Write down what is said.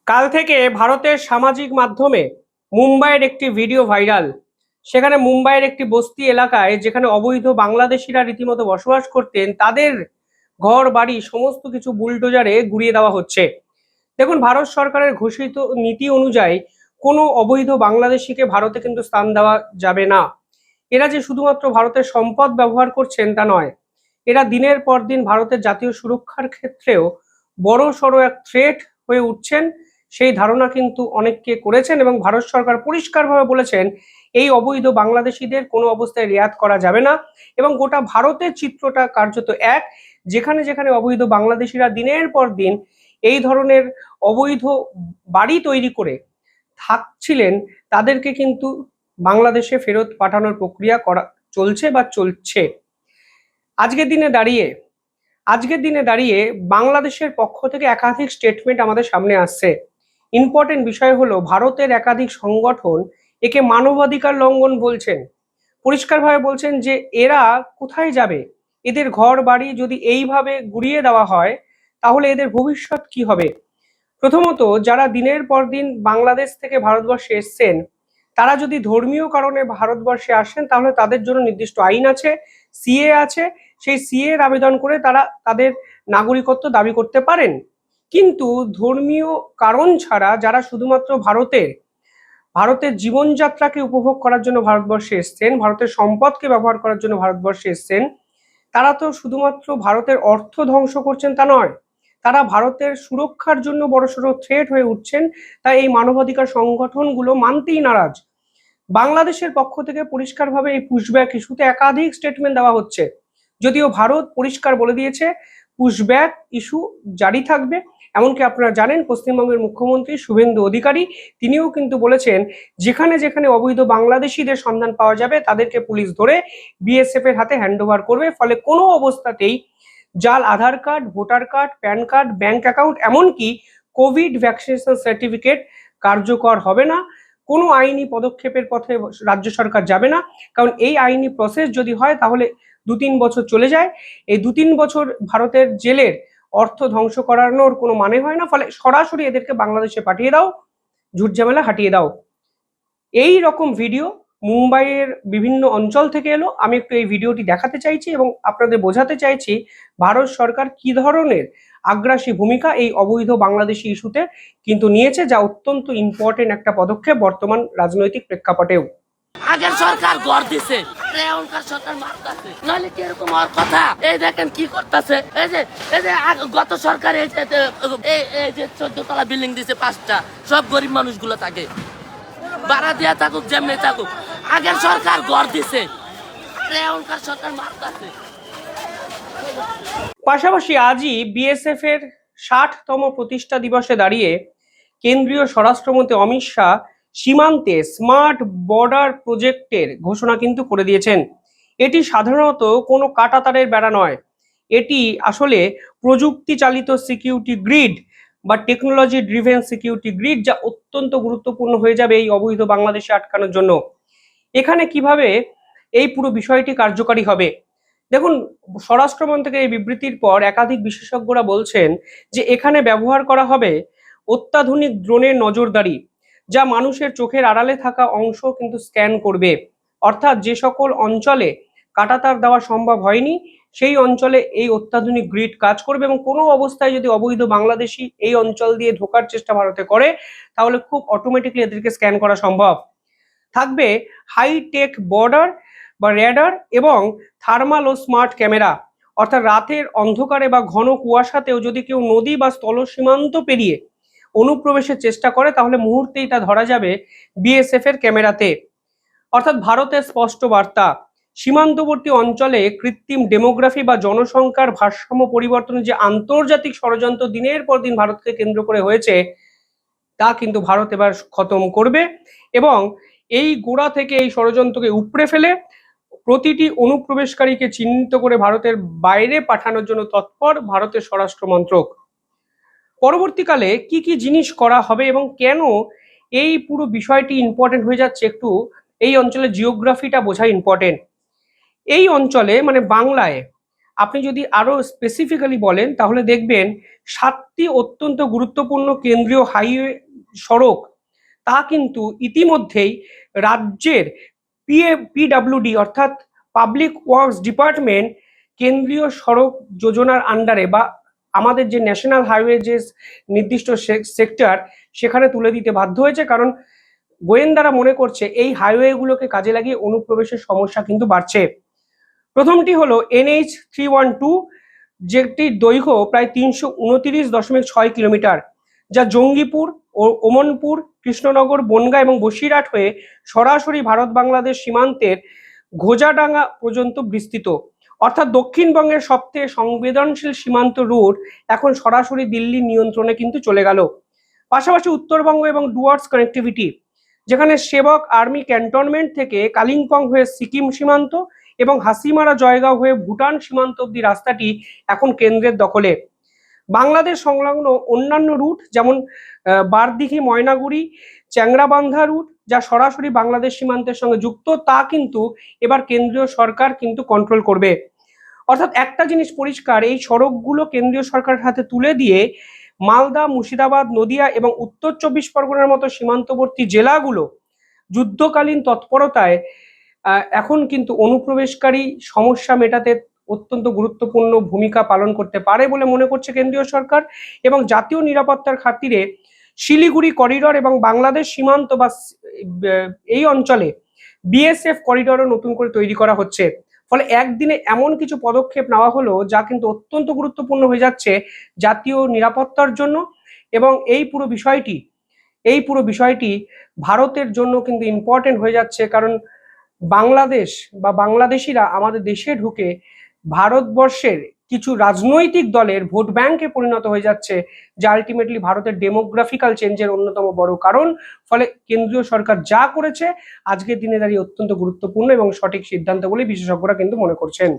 কাল থেকে ভারতের সামাজিক মাধ্যমে মুম্বাইয়ের একটি ভিডিও ভাইরাল। সেখানে মুম্বাইয়ের একটি বস্তি এলাকায় যেখানে অবৈধ বাংলাদেশিরা রীতিমতো বসবাস করতেন, তাদের ঘর বাড়ি সমস্ত কিছু বুলডোজারে গুড়িয়ে দেওয়া হচ্ছে। দেখুন, ভারত সরকারের ঘোষিত নীতি অনুযায়ী কোনো অবৈধ বাংলাদেশিকে ভারতে কিন্তু স্থান দেওয়া যাবে না। এরা যে শুধুমাত্র ভারতের সম্পদ ব্যবহার করছেন তা নয়, এরা দিনের পর দিন ভারতের জাতীয় সুরক্ষার ক্ষেত্রেও বড় সড়ো এক থ্রেট হয়ে উঠছেন। সেই ধারণা কিন্তু অনেককে করেছেন এবং ভারত সরকার পরিষ্কারভাবে বলেছেন এই অবৈধ বাংলাদেশিদের কোনো অবস্থায় রেয়াত করা যাবে না। এবং গোটা ভারতের চিত্রটা কার্যত এক, যেখানে যেখানে অবৈধ বাংলাদেশিরা দিনের পর দিন এই ধরনের অবৈধ বাড়ি তৈরি করে থাকছিলেন, তাদেরকে কিন্তু বাংলাদেশে ফেরত পাঠানোর প্রক্রিয়া করা চলছে বা চলছে। আজকের দিনে দাঁড়িয়ে আজকের দিনে দাঁড়িয়ে বাংলাদেশের পক্ষ থেকে একাধিক স্টেটমেন্ট আমাদের সামনে আসছে। ইম্পর্টেন্ট বিষয় হলো, ভারতের একাধিক সংগঠন একে মানবাধিকার লঙ্ঘন বলছেন। পরিষ্কারভাবে বলছেন যে এরা কোথায় যাবে, এদের ঘর বাড়ি যদি এইভাবে গুড়িয়ে দেওয়া হয় তাহলে এদের ভবিষ্যৎ কি হবে। প্রথমত, যারা দিনের পর দিন বাংলাদেশ থেকে ভারতবর্ষে এসছেন, তারা যদি ধর্মীয় কারণে ভারতবর্ষে আসেন তাহলে তাদের জন্য নির্দিষ্ট আইন আছে, সিএ আছে। সেই সিএ এর আবেদন করে তারা তাদের নাগরিকত্ব দাবি করতে পারেন। কিন্তু ধর্মীয় কারণ ছাড়া যারা শুধুমাত্র ভারতের জীবনযাত্রাকে উপভোগ করার জন্য ভারতবর্ষে এসছেন, ভারতের সম্পদকে ব্যবহার করার জন্য ভারতবর্ষে এসছেন, তারা তো শুধুমাত্র ভারতের অর্থ ধ্বংস করছেন তা নয়, তারা ভারতের সুরক্ষার জন্য বড়সড় থ্রেট হয়ে উঠছেন। তাই এই মানবাধিকার সংগঠনগুলো মানতেই নারাজ। বাংলাদেশের পক্ষ থেকে পরিষ্কারভাবে এই পুশব্যাক ইস্যুতে একাধিক স্টেটমেন্ট দেওয়া হচ্ছে। যদিও ভারত পরিষ্কার বলে দিয়েছে পুশব্যাক ইস্যু জারি থাকবে। এমনকি আপনারা জানেন, পশ্চিমবঙ্গের মুখ্যমন্ত্রী শুভেন্দু অধিকারী তিনিও কিন্তু বলেছেন যেখানে যেখানে অবৈধ বাংলাদেশিদের সন্ধান পাওয়া যাবে তাদেরকে পুলিশ ধরে বিএসএফ এর হাতে হ্যান্ডওভার করবে। ফলে কোনো অবস্থাতেই জাল Aadhaar card, voter card, PAN card, bank account, এমনকি কোভিড ভ্যাকসিনেশন সার্টিফিকেট কার্যকর হবে না। কোনো আইনি পদক্ষেপের পথে রাজ্য সরকার যাবে না, কারণ এই আইনি প্রসেস যদি হয় তাহলে 2-3 বছর চলে যায়। এই 2-3 বছর ভারতের জেলের অর্থ ধ্বংস করানোর কোনো মানে হয় না। ফলে সরাসরি এদেরকে বাংলাদেশে পাঠিয়ে দাও, ঝুটঝামেলা হাঁটিয়ে দাও। এই রকম ভিডিও মুম্বাইয়ের বিভিন্ন অঞ্চল থেকে এলো। আমি একটু এই ভিডিওটি দেখাতে চাইছি এবং আপনাদের বোঝাতে চাইছি ভারত সরকার কি ধরনের আগ্রাসী ভূমিকা এই অবৈধ বাংলাদেশি ইস্যুতে কিন্তু নিয়েছে, যা অত্যন্ত ইম্পর্টেন্ট একটা পদক্ষেপ বর্তমান রাজনৈতিক প্রেক্ষাপটেও। আগের সরকার গড় দিছে, এখনকার সরকার মারতাছে, নাহলে কি এরকম হওয়ার কথা? এই দেখেন কি করতেছে, এই যে গত সরকার এই যে 14 তলা বিল্ডিং দিছে 5টা, সব গরিব মানুষগুলো থাকে, ভাড়া দিয়া থাকুক, যেমনি থাকুক। আগের সরকার গড় দিছে, এখনকার সরকার মারতাছে। পাশাপাশি আজই বিএসএফ এর 60তম প্রতিষ্ঠা দিবসে দাঁড়িয়ে কেন্দ্রীয় স্বরাষ্ট্রমন্ত্রী অমিত শাহ সীমান্তে স্মার্ট বর্ডার প্রজেক্টের ঘোষণা কিন্তু করে দিয়েছেন। এটি সাধারণত কোনো কাঁটাতারের বেড়া নয়, এটি আসলে প্রযুক্তি চালিত সিকিউরিটি গ্রিড বা টেকনোলজি ড্রিভেন সিকিউরিটি গ্রিড, যা অত্যন্ত গুরুত্বপূর্ণ হয়ে যাবে এই অবৈধ বাংলাদেশে আটকানোর জন্য। এখানে কিভাবে এই পুরো বিষয়টি কার্যকারী হবে, দেখুন, স্বরাষ্ট্র মন্ত্রকের এই বিবৃতির পর একাধিক বিশেষজ্ঞরা বলছেন যে এখানে ব্যবহার করা হবে অত্যাধুনিক ড্রোনের নজরদারি, যা মানুষের চোখের আড়ালে থাকা অংশ কিন্তু স্ক্যান করবে। অর্থাৎ যে সকল অঞ্চলে কাঁটাতার দেওয়া সম্ভব হয়নি সেই অঞ্চলে এই অত্যাধুনিক গ্রিড কাজ করবে এবং কোনো অবস্থায় যদি অবৈধ বাংলাদেশি এই অঞ্চল দিয়ে ঢোকার চেষ্টা ভারতে করে তাহলে খুব অটোমেটিকলি এদেরকে স্ক্যান করা সম্ভব। থাকবে হাইটেক বর্ডার বা র্যাডার এবং থার্মাল ও স্মার্ট ক্যামেরা। অর্থাৎ রাতের অন্ধকারে বা ঘন কুয়াশাতেও যদি কেউ নদী বা স্থল সীমান্ত পেরিয়ে অনুপ্রবেশের চেষ্টা করে তাহলে মুহূর্তেই তা ধরা যাবে বিএসএফ এর ক্যামেরাতে। অর্থাৎ ভারতের স্পষ্ট বার্তা, সীমান্তবর্তী অঞ্চলে কৃত্রিম ডেমোগ্রাফি বা জনসংখ্যার ভারসাম্য পরিবর্তনের যে আন্তর্জাতিক ষড়যন্ত্র দিনের পর দিন ভারতকে কেন্দ্র করে হয়েছে তা কিন্তু ভারত এবার খতম করবে এবং এই গোড়া থেকে এই ষড়যন্ত্রকে উপড়ে ফেলে প্রতিটি অনুপ্রবেশকারীকে চিহ্নিত করে ভারতের বাইরে পাঠানোর জন্য তৎপর ভারতের স্বরাষ্ট্র মন্ত্রক। পরবর্তীকালে কি কি জিনিস করা হবে এবং কেন এই পুরো বিষয়টি ইম্পর্টেন্ট হয়ে যাচ্ছে, একটু এই অঞ্চলের জিওগ্রাফিটা বোঝা ইম্পর্টেন্ট। এই অঞ্চলে মানে বাংলায় আপনি যদি আরো স্পেসিফিক্যালি বলেন তাহলে দেখবেন 7টি অত্যন্ত গুরুত্বপূর্ণ কেন্দ্রীয় হাইওয়ে সড়ক তা কিন্তু ইতিমধ্যেই রাজ্যের পিডব্লিউডি অর্থাৎ পাবলিক ওয়ার্কস ডিপার্টমেন্ট কেন্দ্রীয় সড়ক যোজনার আন্ডারে বা আমাদের যে ন্যাশনাল হাইওয়ে যে নির্দিষ্ট সেক্টর সেখানে তুলে দিতে বাধ্য হয়েছে, কারণ গোয়েন্দারা মনে করছে এই হাইওয়েগুলোকে কাজে লাগিয়ে অনুপ্রবেশের সমস্যা কিন্তু বাড়ছে। প্রথমটি হলো NH 312, যেটির দৈর্ঘ্য প্রায় 329.6 কিলোমিটার, যা জঙ্গিপুর ও ওমনপুর, কৃষ্ণনগর, বনগাঁ এবং বসিরহাট হয়ে সরাসরি ভারত বাংলাদেশ সীমান্তের ঘোজাডাঙ্গা পর্যন্ত বিস্তৃত। অর্থাৎ দক্ষিণবঙ্গের সবথেকে সংবেদনশীল সীমান্ত রুট এখন সরাসরি দিল্লির নিয়ন্ত্রণে কিন্তু চলে গেল। পাশাপাশি উত্তরবঙ্গ এবং ডুয়ার্স কানেক্টিভিটি, যেখানে সেবক আর্মি ক্যান্টনমেন্ট থেকে কালিম্পং হয়ে সিকিম সীমান্ত এবং হাসিমারা জয়গাঁও হয়ে ভুটান সীমান্ত অব্দি রাস্তাটি এখন কেন্দ্রের দখলে। বাংলাদেশ সংলগ্ন অন্যান্য রুট যেমন বারদিঘি ময়নাগুড়ি চ্যাংরাবান্ধা রুট, যা সরাসরি বাংলাদেশ সীমান্তের সঙ্গে যুক্ত, তা কিন্তু এবার কেন্দ্রীয় সরকার কিন্তু কন্ট্রোল করবে। অর্থাৎ একটা জিনিস পরিষ্কার, এই সড়কগুলো কেন্দ্রীয় সরকারের হাতে তুলে দিয়ে মালদা, মুর্শিদাবাদ, নদিয়া এবং উত্তর 24 পরগনার মতো সীমান্তবর্তী জেলাগুলো যুদ্ধকালীন তৎপরতায় এখন কিন্তু অনুপ্রবেশকারী সমস্যা মেটাতে অত্যন্ত গুরুত্বপূর্ণ ভূমিকা পালন করতে পারে বলে মনে করছে কেন্দ্রীয় সরকার। এবং জাতীয় নিরাপত্তার খাতিরে শিলিগুড়ি করিডর এবং বাংলাদেশ সীমান্ত বা এই অঞ্চলে বিএসএফ করিডরও নতুন করে তৈরি করা হচ্ছে। ফলে একদিনে এমন কিছু পদক্ষেপ নেওয়া হলো যা কিন্তু অত্যন্ত গুরুত্বপূর্ণ হয়ে যাচ্ছে জাতীয় নিরাপত্তার জন্য। এবং এই পুরো বিষয়টি ভারতের জন্য কিন্তু ইম্পর্টেন্ট হয়ে যাচ্ছে, কারণ বাংলাদেশ বা বাংলাদেশিরা আমাদের দেশে ঢুকে ভারতবর্ষের কিছু রাজনৈতিক দলের ভোট ব্যাংকে পরিণত হয়ে যাচ্ছে, যা আলটিমেটলি ভারতের ডেমোগ্রাফিক্যাল চেঞ্জের অন্যতম বড় কারণ। ফলে কেন্দ্রীয় সরকার যা করেছে আজকের দিনে দাঁড়িয়ে অত্যন্ত গুরুত্বপূর্ণ এবং সঠিক সিদ্ধান্ত বলে বিশেষজ্ঞরা কিন্তু মনে করছেন।